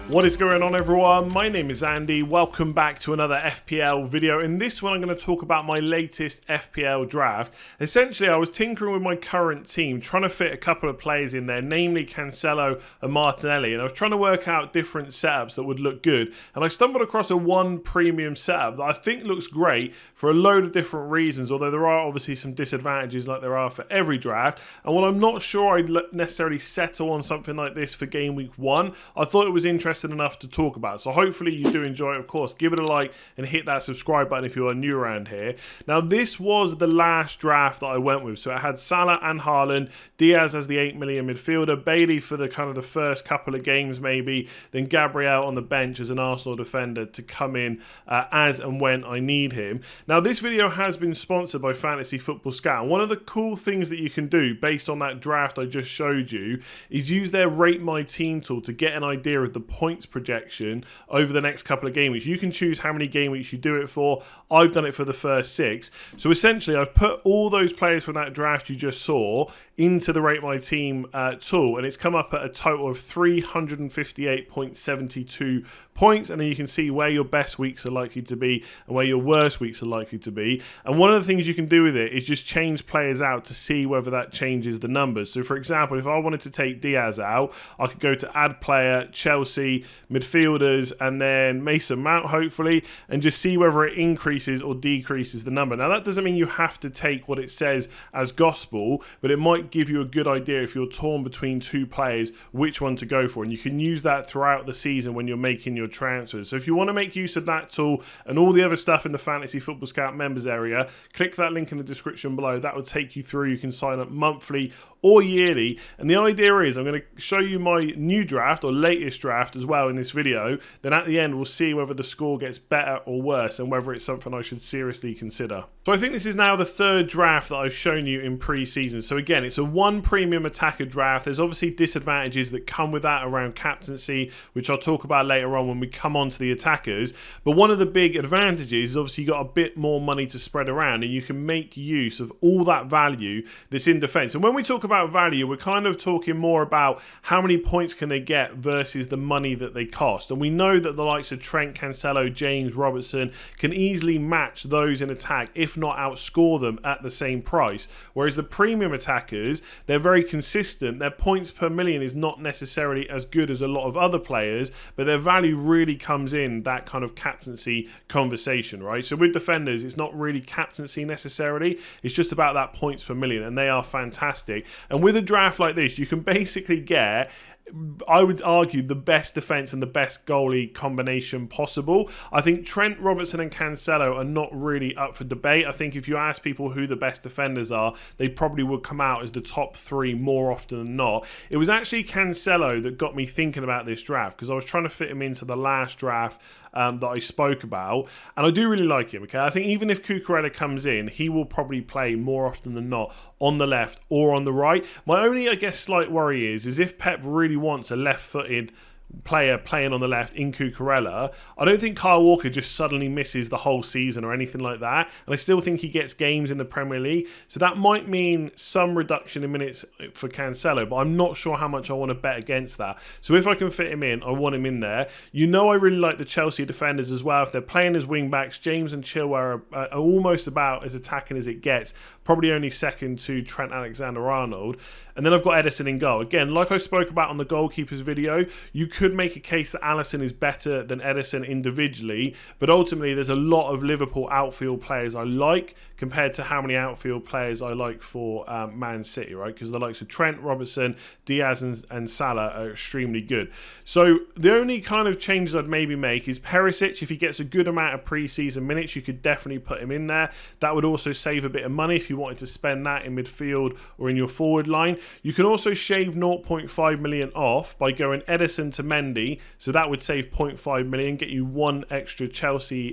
What is going on, everyone? My name is Andy. Welcome back to another FPL video. In this one, I'm going to talk about my latest FPL draft. Essentially, I was tinkering with my current team, trying to fit a couple of players in there, namely Cancelo and Martinelli. And I was trying to work out different setups that would look good. And I stumbled across a one premium setup that I think looks great for a load of different reasons, although there are obviously some disadvantages like there are for every draft. And while I'm not sure I'd necessarily settle on something like this for game week 1, I thought it was interesting enough to talk about. So hopefully you do enjoy it. Of course, give it a like and hit that subscribe button if you are new around here. Now, this was the last draft that I went with. So it had Salah and Haaland, Diaz as the 8 million midfielder, Bailey for the kind of the first couple of games maybe, then Gabriel on the bench as an Arsenal defender to come in as and when I need him. Now, this video has been sponsored by Fantasy Football Scout. One of the cool things that you can do based on that draft I just showed you is use their Rate My Team tool to get an idea of the points projection over the next couple of game weeks. You can choose how many game weeks you do it for. I've done it for the first 6. So essentially, I've put all those players from that draft you just saw into the Rate My Team tool, and it's come up at a total of 358.72 points, and then you can see where your best weeks are likely to be and where your worst weeks are likely to be. And one of the things you can do with it is just change players out to see whether that changes the numbers. So for example, if I wanted to take Diaz out, I could go to add player, Chelsea, midfielders, and then Mason Mount hopefully, and just see whether it increases or decreases the number. Now, that doesn't mean you have to take what it says as gospel, but it might give you a good idea if you're torn between two players which one to go for, and you can use that throughout the season when you're making your transfers. So if you want to make use of that tool and all the other stuff in the Fantasy Football Scout members area, click that link in the description below. That will take you through. You can sign up monthly or yearly, and the idea is I'm going to show you my new draft or latest draft as well in this video. Then at the end we'll see whether the score gets better or worse and whether it's something I should seriously consider. So I think this is now the third draft that I've shown you in pre-season. So again, it's a one premium attacker draft. There's obviously disadvantages that come with that around captaincy, which I'll talk about later on when we come on to the attackers. But one of the big advantages is obviously you've got a bit more money to spread around, and you can make use of all that value that's in defence. And when we talk about value, we're kind of talking more about how many points can they get versus the money that they cost. And we know that the likes of Trent, Cancelo, James, Robertson can easily match those in attack, if not outscore them at the same price. Whereas the premium attackers, they're very consistent. Their points per million is not necessarily as good as a lot of other players, but their value really comes in that kind of captaincy conversation, right? So with defenders, it's not really captaincy necessarily. It's just about that points per million, and they are fantastic. And with a draft like this, you can basically get, I would argue, the best defence and the best goalie combination possible. I think Trent, Robertson and Cancelo are not really up for debate. I think if you ask people who the best defenders are, they probably would come out as the top 3 more often than not. It was actually Cancelo that got me thinking about this draft, because I was trying to fit him into the last draft that I spoke about, and I do really like him. Okay, I think even if Cucurella comes in, he will probably play more often than not on the left or on the right. My only, I guess, slight worry is if Pep really wants a left-footed player playing on the left in Cucurella, I don't think Kyle Walker just suddenly misses the whole season or anything like that, and I still think he gets games in the Premier League, so that might mean some reduction in minutes for Cancelo, but I'm not sure how much I want to bet against that. So if I can fit him in, I want him in there. You know, I really like the Chelsea defenders as well. If they're playing as wing backs, James and Chilwell are almost about as attacking as it gets, probably only second to Trent Alexander-Arnold. And then I've got Ederson in goal. Again, like I spoke about on the goalkeepers video, you could make a case that Alisson is better than Ederson individually, but ultimately there's a lot of Liverpool outfield players I like compared to how many outfield players I like for Man City, right? Because the likes of Trent, Robertson, Diaz and Salah are extremely good. So the only kind of changes I'd maybe make is Perisic. If he gets a good amount of pre-season minutes, you could definitely put him in there. That would also save a bit of money if you wanted to spend that in midfield or in your forward line. You can also shave 0.5 million off by going Ederson to Mendy, so that would save 0.5 million, get you one extra Chelsea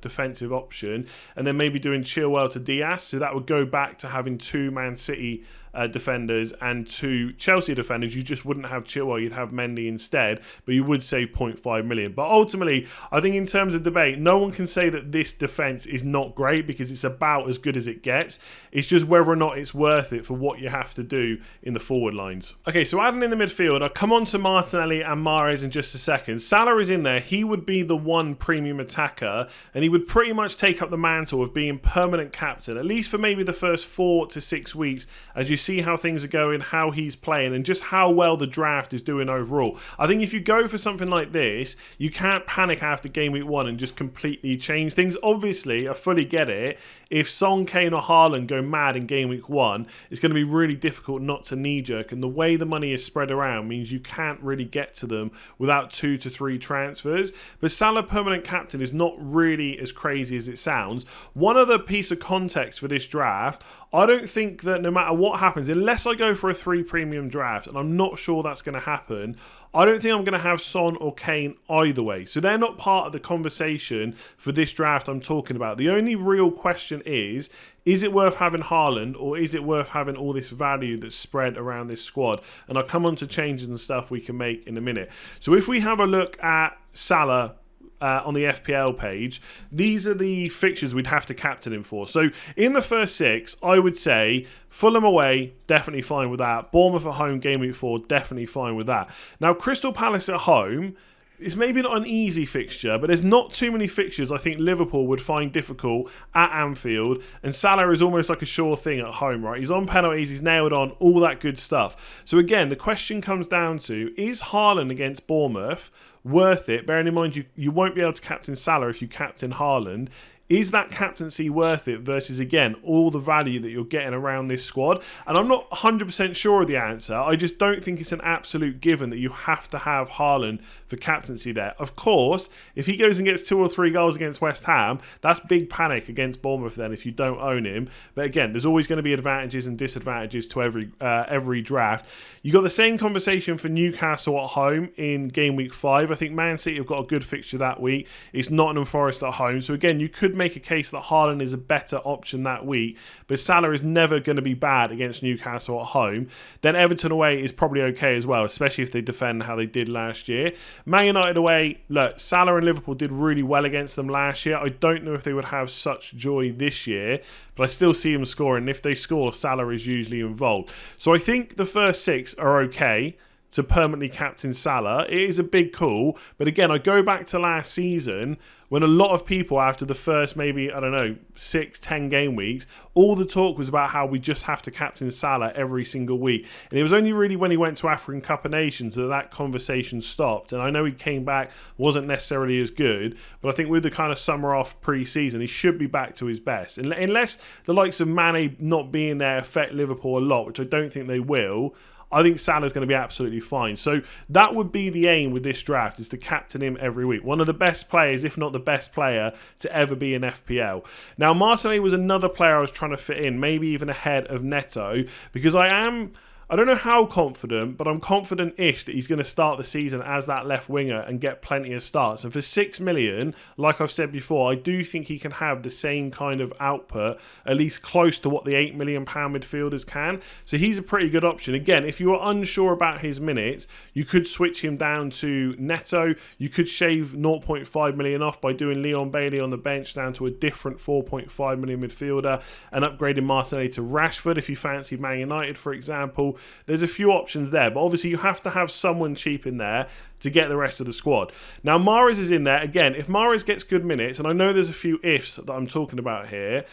defensive option, and then maybe doing Chilwell to Diaz, so that would go back to having 2 Man City defenders and 2 Chelsea defenders, you just wouldn't have Chilwell, you'd have Mendy instead, but you would save 0.5 million. But ultimately, I think in terms of debate, no one can say that this defence is not great because it's about as good as it gets. It's just whether or not it's worth it for what you have to do in the forward lines. Okay, so adding in the midfield, I'll come on to Martinelli and Mahrez in just a second. Salah is in there. He would be the one premium attacker, and he would pretty much take up the mantle of being permanent captain, at least for maybe the first 4 to 6 weeks, as you see how things are going, how he's playing, and just how well the draft is doing overall. I think if you go for something like this, you can't panic after game week 1 and just completely change things. Obviously, I fully get it. If Son, Kane or Haaland go mad in game week 1, it's going to be really difficult not to knee-jerk, and the way the money is spread around means you can't really get to them without 2 to 3 transfers. But Salah permanent captain is not really as crazy as it sounds. One other piece of context for this draft, I don't think that no matter what happens, unless I go for a 3 premium draft, and I'm not sure that's going to happen, I don't think I'm going to have Son or Kane either way. So they're not part of the conversation for this draft I'm talking about. The only real question is it worth having Haaland, or is it worth having all this value that's spread around this squad? And I'll come on to changes and stuff we can make in a minute. So if we have a look at Salah on the FPL page, these are the fixtures we'd have to captain him for. So in the first 6, I would say Fulham away, definitely fine with that. Bournemouth at home, game week 4, definitely fine with that. Now, Crystal Palace at home, it's maybe not an easy fixture, but there's not too many fixtures I think Liverpool would find difficult at Anfield, and Salah is almost like a sure thing at home, right? He's on penalties, he's nailed on, all that good stuff. So again, the question comes down to, is Haaland against Bournemouth worth it? Bearing in mind you won't be able to captain Salah if you captain Haaland. Is that captaincy worth it versus, again, all the value that you're getting around this squad? And I'm not 100% sure of the answer. I just don't think it's an absolute given that you have to have Haaland for captaincy there. Of course, if he goes and gets 2 or 3 goals against West Ham, that's big panic against Bournemouth then if you don't own him. But again, there's always going to be advantages and disadvantages to every draft. You got the same conversation for Newcastle at home in game week 5. I think Man City have got a good fixture that week. It's Nottingham Forest at home. So again, you could make a case that Haaland is a better option that week, but Salah is never going to be bad against Newcastle at home. Then Everton away is probably okay as well, especially if they defend how they did last year. Man United away, look, Salah and Liverpool did really well against them last year. I don't know if they would have such joy this year, but I still see them scoring. If they score, Salah is usually involved. So I think the first 6 are okay to permanently captain Salah. It is a big call, but again, I go back to last season when a lot of people, after the first maybe, 6-10 game weeks, all the talk was about how we just have to captain Salah every single week. And it was only really when he went to African Cup of Nations that conversation stopped. And I know he came back, wasn't necessarily as good, but I think with the kind of summer off pre-season, he should be back to his best. And unless the likes of Mane not being there affect Liverpool a lot, which I don't think they will, I think Salah's going to be absolutely fine. So that would be the aim with this draft, is to captain him every week. One of the best players, if not the best player, to ever be in FPL. Now, Martinelli was another player I was trying to fit in, maybe even ahead of Neto, because I don't know how confident, but I'm confident-ish that he's going to start the season as that left winger and get plenty of starts. And for 6 million, like I've said before, I do think he can have the same kind of output, at least close to what the £8 million midfielders can. So he's a pretty good option. Again, if you are unsure about his minutes, you could switch him down to Neto. You could shave 0.5 million off by doing Leon Bailey on the bench down to a different 4.5 million midfielder and upgrading Martinelli to Rashford if you fancy Man United, for example. There's a few options there, but obviously you have to have someone cheap in there to get the rest of the squad. Now, Mahrez is in there. Again, if Mahrez gets good minutes, and I know there's a few ifs that I'm talking about here,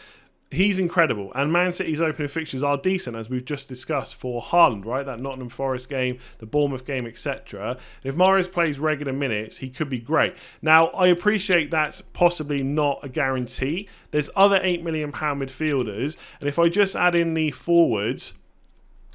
he's incredible. And Man City's opening fixtures are decent, as we've just discussed, for Haaland, right? That Nottingham Forest game, the Bournemouth game, etc. If Mahrez plays regular minutes, he could be great. Now, I appreciate that's possibly not a guarantee. There's other £8 million midfielders, and if I just add in the forwards,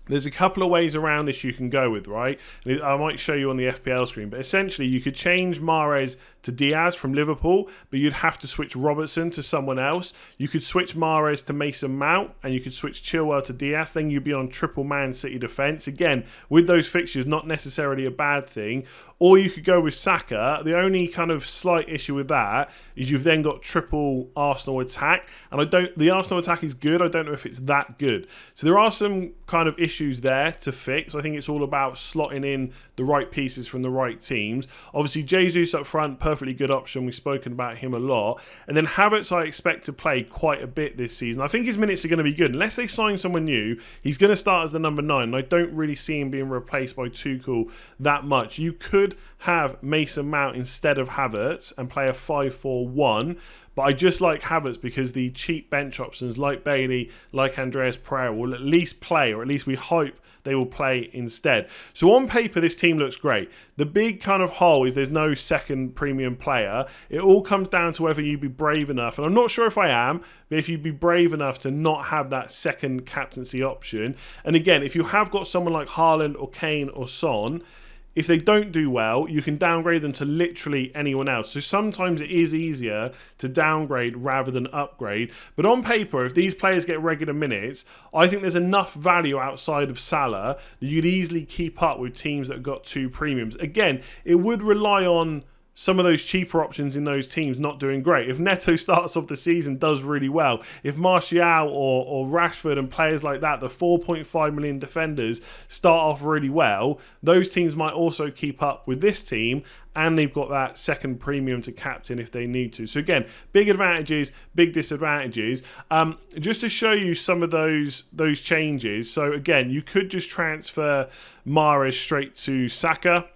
there's a couple of ways around this you can go with, right? I might show you on the FPL screen, but essentially you could change Mahrez to Diaz from Liverpool, but you'd have to switch Robertson to someone else. You could switch Mahrez to Mason Mount, and you could switch Chilwell to Diaz. Then you'd be on triple Man City defence. Again, with those fixtures, not necessarily a bad thing. Or you could go with Saka. The only kind of slight issue with that is you've then got triple Arsenal attack, and the Arsenal attack is good. I don't know if it's that good. So there are some kind of issues there to fix. I think it's all about slotting in the right pieces from the right teams. Obviously, Jesus up front, perfectly good option. We've spoken about him a lot. And then Havertz, I expect to play quite a bit this season. I think his minutes are going to be good. Unless they sign someone new, he's going to start as the number 9. And I don't really see him being replaced by Tuchel that much. You could have Mason Mount instead of Havertz and play a 5-4-1. But I just like Havertz because the cheap bench options like Bailey, like Andreas Pereira will at least play, or at least we hope they will play instead. So on paper, this team looks great. The big kind of hole is there's no second premium player. It all comes down to whether you'd be brave enough, and I'm not sure if I am, but if you'd be brave enough to not have that second captaincy option. And again, if you have got someone like Haaland or Kane or Son, if they don't do well, you can downgrade them to literally anyone else. So sometimes it is easier to downgrade rather than upgrade. But on paper, if these players get regular minutes, I think there's enough value outside of Salah that you'd easily keep up with teams that have got 2 premiums. Again, it would rely on some of those cheaper options in those teams not doing great. If Neto starts off the season, does really well. If Martial or Rashford and players like that, the 4.5 million defenders, start off really well, those teams might also keep up with this team, and they've got that second premium to captain if they need to. So again, big advantages, big disadvantages. Just to show you some of those changes. So again, you could just transfer Mahrez straight to Saka.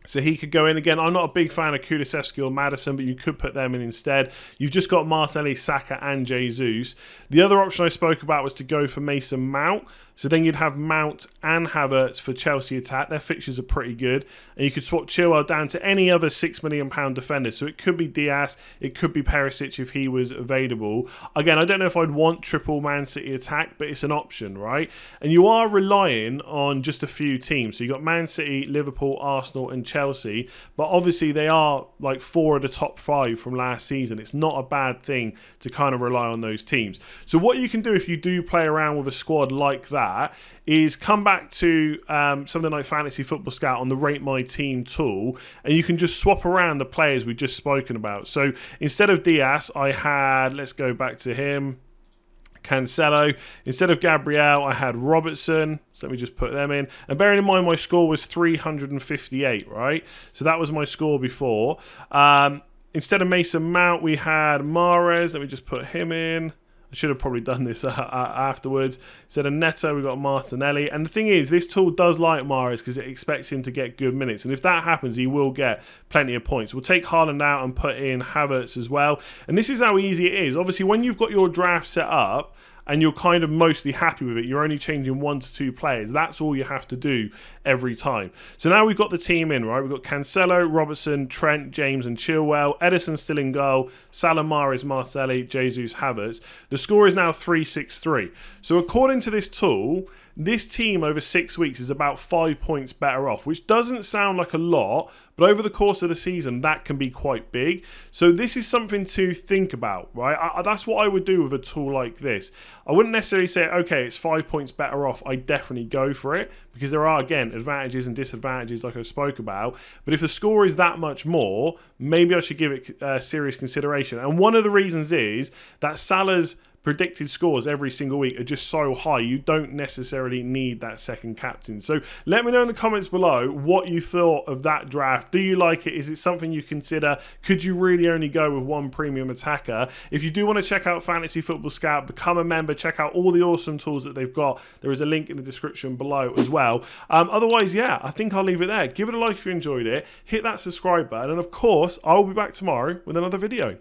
So he could go in again. I'm not a big fan of Kulusevski or Maddison, but you could put them in instead. You've just got Martinelli, Saka, and Jesus. The other option I spoke about was to go for Mason Mount. So then you'd have Mount and Havertz for Chelsea attack. Their fixtures are pretty good. And you could swap Chilwell down to any other £6 million defender. So it could be Diaz, it could be Perisic if he was available. Again, I don't know if I'd want triple Man City attack, but it's an option, right? And you are relying on just a few teams. So you've got Man City, Liverpool, Arsenal, and Chelsea. But obviously they are like 4 of the top 5 from last season. It's not a bad thing to kind of rely on those teams. So what you can do if you do play around with a squad like that is come back to something like Fantasy Football Scout on the Rate My Team tool, and you can just swap around the players we've just spoken about. So instead of Diaz, I had, let's go back to him, Cancelo. Instead of Gabriel, I had Robertson. So let me just put them in. And bearing in mind my score was 358, right? So that was my score before. Instead of Mason Mount, we had Mahrez. Let me just put him in. I should have probably done this afterwards. Instead of Neto, we've got Martinelli. And the thing is, this tool does like Mahrez because it expects him to get good minutes. And if that happens, he will get plenty of points. We'll take Haaland out and put in Havertz as well. And this is how easy it is. Obviously, when you've got your draft set up, and you're kind of mostly happy with it, you're only changing 1 to 2 players. That's all you have to do every time. So now we've got the team in, right? We've got Cancelo, Robertson, Trent, James, and Chilwell. Ederson still in goal. Salah, Mahrez, Martinelli, Jesus, Havertz. The score is now 3-6-3. So according to this tool, this team over 6 weeks is about 5 points better off, which doesn't sound like a lot, but over the course of the season, that can be quite big. So this is something to think about, right? That's what I would do with a tool like this. I wouldn't necessarily say, okay, it's 5 points better off. I definitely go for it because there are, again, advantages and disadvantages like I spoke about. But if the score is that much more, maybe I should give it serious consideration. And one of the reasons is that Salah's predicted scores every single week are just so high, you don't necessarily need that second captain. So let me know in the comments below what you thought of that draft. Do you like it? Is it something you consider? Could you really only go with 1 premium attacker? If you do want to check out Fantasy Football Scout, become a member, check out all the awesome tools that they've got. There is a link in the description below as well. Otherwise, yeah, I think I'll leave it there. Give it a like if you enjoyed it. Hit that subscribe button. And of course, I will be back tomorrow with another video.